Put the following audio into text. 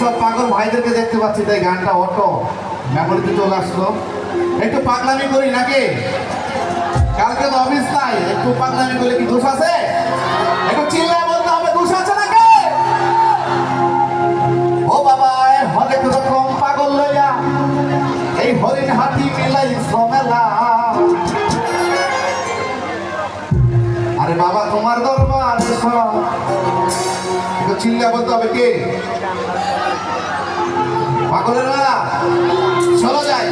সব পাগল ভাইদেরকে দেখতে পাচ্ছি, তাই গানটা অটো মেমোরিতে চলে আসলো। একটু পাগলামি করি নাকি? কালকে তো অফিস নাই, একটু পাগলামি করলে কি দোষ আছে? একটু চিল্লায় বলতে হবে, দোষ আছে নাকি? ও বাবা, হরেক রকম পাগল লইয়া এই হরিণ হাতি মিলাই মেলা। আরে বাবা তোমার দরবার একটু চিল্লা বলতে হবে, কে পাগলের মেলা? চলো যাই।